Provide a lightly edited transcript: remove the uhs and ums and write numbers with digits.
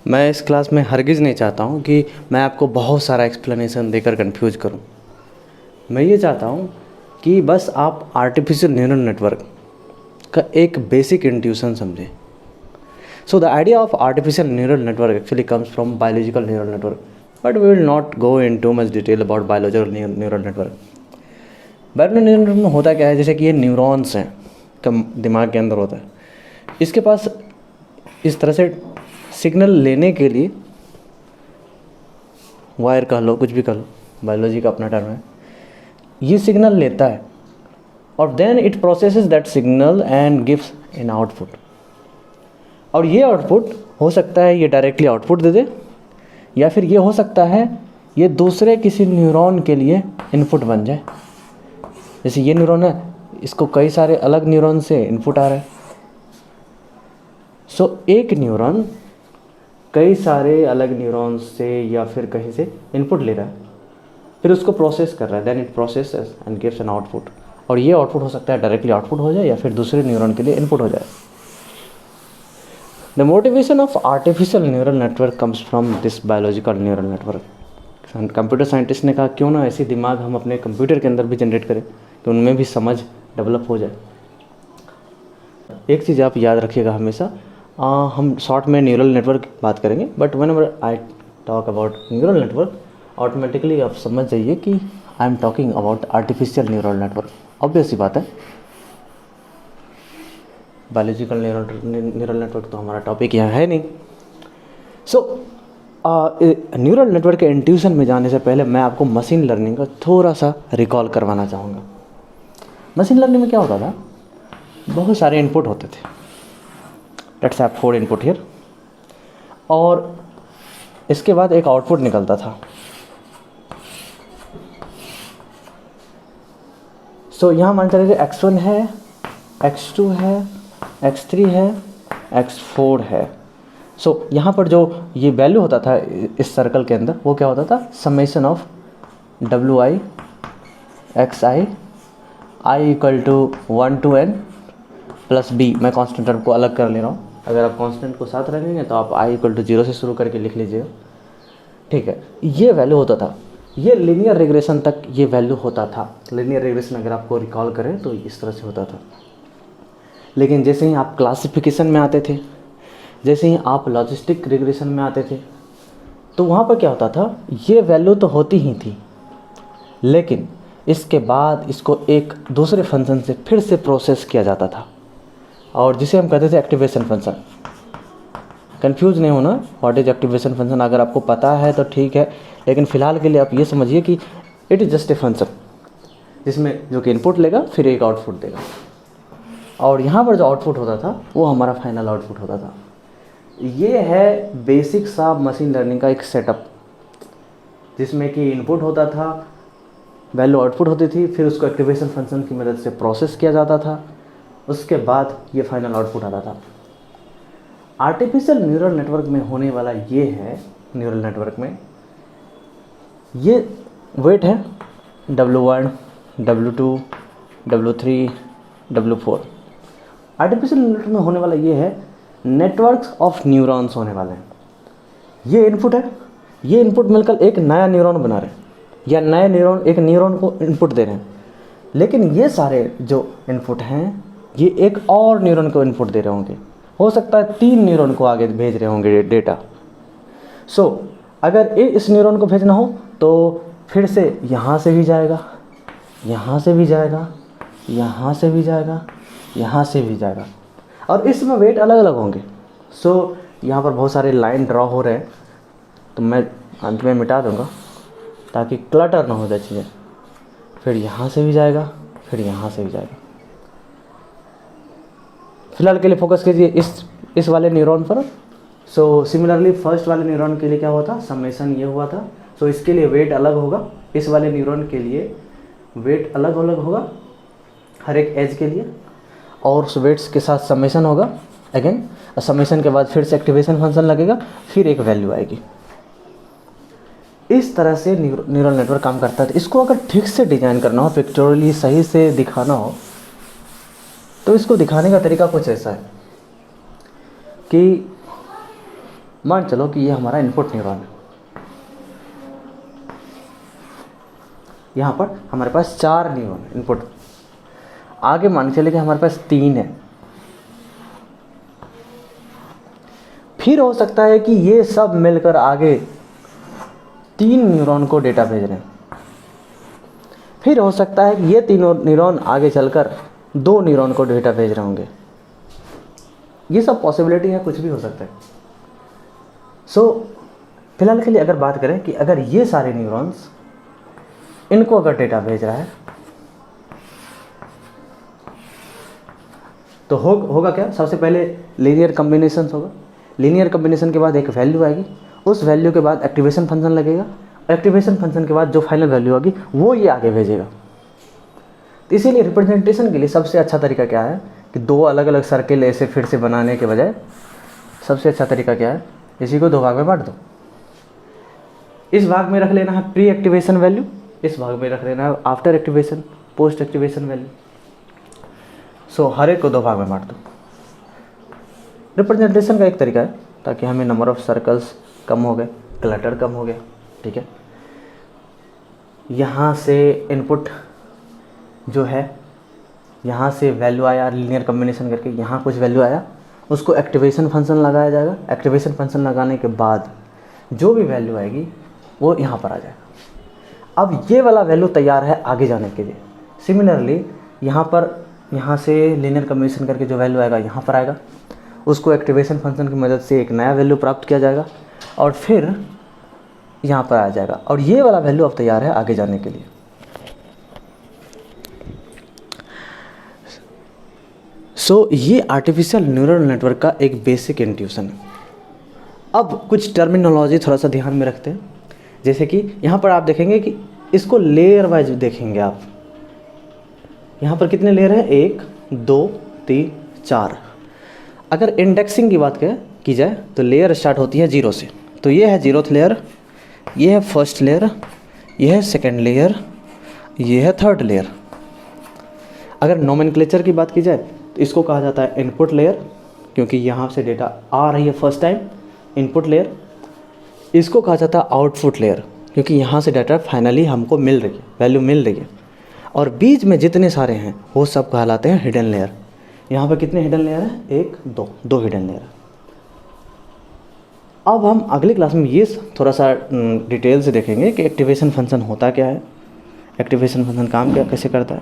मैं इस क्लास में हरगिज़ नहीं चाहता हूँ कि मैं आपको बहुत सारा एक्सप्लेनेशन देकर कंफ्यूज करूँ। मैं ये चाहता हूँ कि बस आप आर्टिफिशियल न्यूरल नेटवर्क का एक बेसिक इंट्यूशन समझें। So the idea of artificial neural network actually comes from biological neural network, but we will not go in too much detail about biological neural network. Biological neural network में होता क्या है, जैसे कि ये neurons हैं, दिमाग के अंदर होता है। इसके पास इस तरह से सिग्नल लेने के लिए वायर कह लो, कुछ भी कह लो, बायोलॉजी का अपना टर्म है। ये सिग्नल लेता है और then it processes that signal and gives an output. और ये आउटपुट हो सकता है ये डायरेक्टली आउटपुट दे दे, या फिर ये हो सकता है ये दूसरे किसी न्यूरॉन के लिए इनपुट बन जाए। जैसे ये न्यूरॉन है, इसको कई सारे अलग न्यूरॉन से इनपुट आ रहा है। सो एक न्यूरॉन कई सारे अलग न्यूरॉन से या फिर कहीं से इनपुट ले रहा है, फिर उसको प्रोसेस कर रहा है, then it processes and gives an output. और ये आउटपुट हो सकता है डायरेक्टली आउटपुट हो जाए या फिर दूसरे न्यूरॉन के लिए इनपुट हो जाए। The motivation of artificial neural network comes from this biological neural network. Computer scientist ने कहा क्यों ना ऐसी दिमाग हम अपने कंप्यूटर के अंदर भी जनरेट करें कि उनमें भी समझ डेवलप हो जाए। एक चीज़ आप याद रखिएगा हमेशा, हम शॉर्ट में न्यूरल नेटवर्क बात करेंगे, but whenever I talk about neural network automatically आप समझ जाइए कि I am talking about artificial neural network. Obvious सी बात है, बायोलॉजिकल न्यूरल नेटवर्क तो हमारा टॉपिक यहाँ है नहीं। सो न्यूरल नेटवर्क के इंट्यूशन में जाने से पहले मैं आपको मशीन लर्निंग का थोड़ा सा रिकॉल करवाना चाहूँगा। मशीन लर्निंग में क्या होता था, बहुत सारे इनपुट होते थे। लेट्स हैव 4 इनपुट हियर, और इसके बाद एक आउटपुट निकलता था। सो यहाँ मान चलिए x1 है, x2 है, x3 है, x4 है। सो यहाँ पर जो ये वैल्यू होता था इस सर्कल के अंदर, वो क्या होता था, summation of wi xi i equal to 1 to n plus b। मैं कांस्टेंट टर्म को अलग कर ले रहा हूँ, अगर आप कांस्टेंट को साथ रखेंगे तो आप i इक्वल टू 0 से शुरू करके लिख लीजिएगा, ठीक है। ये वैल्यू होता था, ये लीनियर रिग्रेशन तक ये वैल्यू होता था। लीनियर रिग्रेशन अगर आपको रिकॉल करें तो इस तरह से होता था। लेकिन जैसे ही आप क्लासिफिकेशन में आते थे, जैसे ही आप लॉजिस्टिक रिग्रेशन में आते थे, तो वहाँ पर क्या होता था, ये वैल्यू तो होती ही थी, लेकिन इसके बाद इसको एक दूसरे फंक्शन से फिर से प्रोसेस किया जाता था, और जिसे हम कहते थे एक्टिवेशन फंक्शन। कंफ्यूज नहीं होना, व्हाट इज एक्टिवेशन फंक्शन अगर आपको पता है तो ठीक है, लेकिन फ़िलहाल के लिए आप ये समझिए कि it is just a function जिसमें जो कि इनपुट लेगा फिर एक आउटपुट देगा। और यहाँ पर जो आउटपुट होता था वो हमारा फाइनल आउटपुट होता था। ये है बेसिक सा मशीन लर्निंग का एक सेटअप, जिसमें कि इनपुट होता था, वैल्यू आउटपुट होती थी, फिर उसको एक्टिवेशन फंक्शन की मदद से प्रोसेस किया जाता था, उसके बाद ये फाइनल आउटपुट आता था। आर्टिफिशियल न्यूरल नेटवर्क में होने वाला ये है, न्यूरल नेटवर्क में ये वेट है W1, W2, W3, W4। Artificial network में होने वाला ये है नेटवर्क्स ऑफ न्यूरॉन्स होने वाले हैं। ये इनपुट है, ये इनपुट मिलकर एक नया न्यूरॉन बना रहे हैं, या नए न्यूरॉन एक न्यूरॉन को इनपुट दे रहे हैं। लेकिन ये सारे जो इनपुट हैं ये एक और न्यूरॉन को इनपुट दे रहे होंगे, हो सकता है 3 न्यूरॉन को आगे भेज रहे होंगे डेटा। सो अगर इस न्यूरॉन को भेजना हो तो फिर से यहाँ से भी जाएगा, यहाँ से भी जाएगा, यहाँ से भी जाएगा, यहाँ से भी जाएगा, और इसमें वेट अलग अलग होंगे। सो यहाँ पर बहुत सारे लाइन ड्रॉ हो रहे हैं, तो मैं अंत में मिटा दूँगा ताकि क्लटर ना हो जाए चीज़ें। फिर यहाँ से भी जाएगा, फिर यहाँ से भी जाएगा। फिलहाल के लिए फोकस कीजिए इस वाले न्यूरॉन पर। सो सिमिलरली फर्स्ट वाले न्यूरॉन के लिए क्या हुआ था, समेशन ये हुआ था। सो इसके लिए वेट अलग होगा, इस वाले न्यूरॉन के लिए वेट अलग अलग होगा हर एक एज के लिए, और उस वेट्स के साथ समेशन होगा अगेन। समेशन के बाद फिर से एक्टिवेशन फंक्शन लगेगा, फिर एक वैल्यू आएगी। इस तरह से न्यूरल नेटवर्क काम करता है। इसको अगर ठीक से डिज़ाइन करना हो, पिक्चोरली सही से दिखाना हो, तो इसको दिखाने का तरीका कुछ ऐसा है कि मान चलो कि ये हमारा इनपुट न्यूरॉन है, यहाँ पर हमारे पास 4 न्यूरॉन इनपुट, आगे मान के चले कि हमारे पास 3 है। फिर हो सकता है कि ये सब मिलकर आगे 3 न्यूरॉन को डेटा भेज रहे हैं, फिर हो सकता है कि ये तीनों न्यूरॉन आगे चलकर 2 न्यूरॉन को डेटा भेज रहे होंगे। ये सब पॉसिबिलिटी है, कुछ भी हो सकता है। फिलहाल के लिए अगर बात करें कि अगर ये सारे न्यूरॉन्स इनको अगर डेटा भेज रहा है तो होगा क्या, सबसे पहले लीनियर कॉम्बिनेशन होगा, लीनियर कॉम्बिनेशन के बाद एक वैल्यू आएगी, उस वैल्यू के बाद एक्टिवेशन फंक्शन लगेगा, एक्टिवेशन फंक्शन के बाद जो फाइनल वैल्यू आएगी वो ये आगे भेजेगा। तो इसीलिए रिप्रेजेंटेशन के लिए सबसे अच्छा तरीका क्या है कि 2 अलग अलग सर्किल ऐसे फिर से बनाने के बजाय सबसे अच्छा तरीका क्या है, इसी को 2 भाग में बांट दो। इस भाग में रख लेना है प्री एक्टिवेशन वैल्यू, इस भाग में रख लेना है after activation post activation value. हर एक को 2 भाग में बांट दो। रिप्रेजेंटेशन का एक तरीका है ताकि हमें नंबर ऑफ सर्कल्स कम हो गए, क्लटर कम हो गया, ठीक है। यहाँ से इनपुट जो है, यहाँ से वैल्यू आया लीनियर कॉम्बिनेशन करके, यहाँ कुछ वैल्यू आया, उसको एक्टिवेशन फंक्शन लगाया जाएगा, एक्टिवेशन फंक्शन लगाने के बाद जो भी वैल्यू आएगी वो यहाँ पर आ जाएगा। अब ये वाला वैल्यू तैयार है आगे जाने के लिए। सिमिलरली यहाँ से लीनियर कॉम्बिनेशन करके जो वैल्यू आएगा यहाँ पर आएगा, उसको एक्टिवेशन फंक्शन की मदद से एक नया वैल्यू प्राप्त किया जाएगा और फिर यहाँ पर आ जाएगा, और ये वाला वैल्यू अब तैयार है आगे जाने के लिए। ये आर्टिफिशियल न्यूरल नेटवर्क का एक बेसिक इंट्यूशन है। अब कुछ टर्मिनोलॉजी थोड़ा सा ध्यान में रखते हैं, जैसे कि यहाँ पर आप देखेंगे कि इसको लेयर वाइज देखेंगे आप। यहाँ पर कितने लेयर हैं, 1 2 3 4। अगर इंडेक्सिंग की बात की जाए तो लेयर स्टार्ट होती है 0 से, तो ये है 0th लेयर, ये है फर्स्ट लेयर, ये है सेकेंड लेयर, ये है थर्ड लेयर। अगर नोमेनक्लेचर की बात की जाए तो इसको कहा जाता है इनपुट लेयर, क्योंकि यहाँ से डेटा आ रही है फर्स्ट टाइम, इनपुट लेयर। इसको कहा जाता है आउटपुट लेयर, क्योंकि यहाँ से डाटा फाइनली हमको मिल रही है, वैल्यू मिल रही है। और बीच में जितने सारे हैं वो सब कहलाते हैं हिडन लेयर। यहाँ पर कितने हिडन लेयर हैं, 1 2 हिडन लेयर। अब हम अगली क्लास में ये थोड़ा सा डिटेल से देखेंगे कि एक्टिवेशन फंक्शन होता क्या है, एक्टिवेशन फंक्शन काम क्या कैसे करता है।